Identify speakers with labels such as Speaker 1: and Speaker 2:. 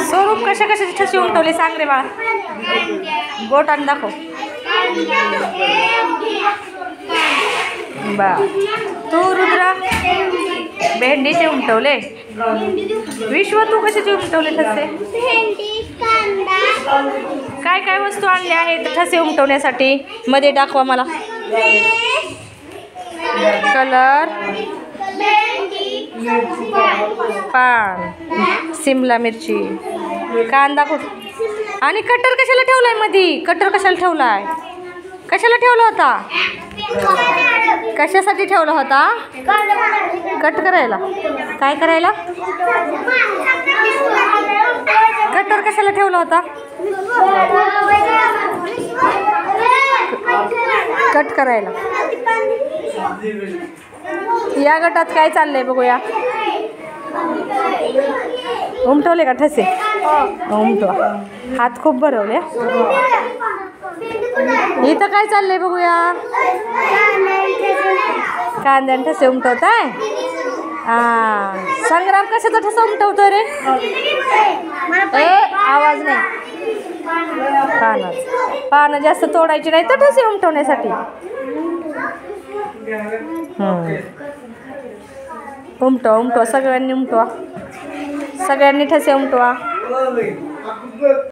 Speaker 1: स्वरूप कशा कशाची ठसी उमटवली सांग रे बाळा. बोटाने दाखव. बा तू रुद्रा भेंडीचे उमटवले. विश्व तू कशाचे उमटवले ठसे? काय काय वस्तू आणल्या आहेत ठसे उमटवण्यासाठी? मध्ये दाखवा मला. कलर, पान, सिमला मिरची, कांदा आणि कटर कशाला ठेवलाय मध्ये? कटर कशाला ठेवलाय? कशाला ठेवला होता? कशासाठी ठेवला होता? कट करायला. काय करायला? कटर कशाला ठेवला होता? कट करायला. या गटात काय चाललंय बघूया. उमटवले का ठसे? उमटवा. हात खूप भरवले. इथं काय चाललंय बघूया. कांद्याने ठसे उमटवताय. संग्राम कशाचा ठसा उमटवतोय रे? आवाज नाही. पानं जास्त तोडायची नाही तर ठसे उमटवण्यासाठी. उमटवा उमटवा. सगळ्यांनी उमटवा. सगळ्यांनी ठसे उमटवा.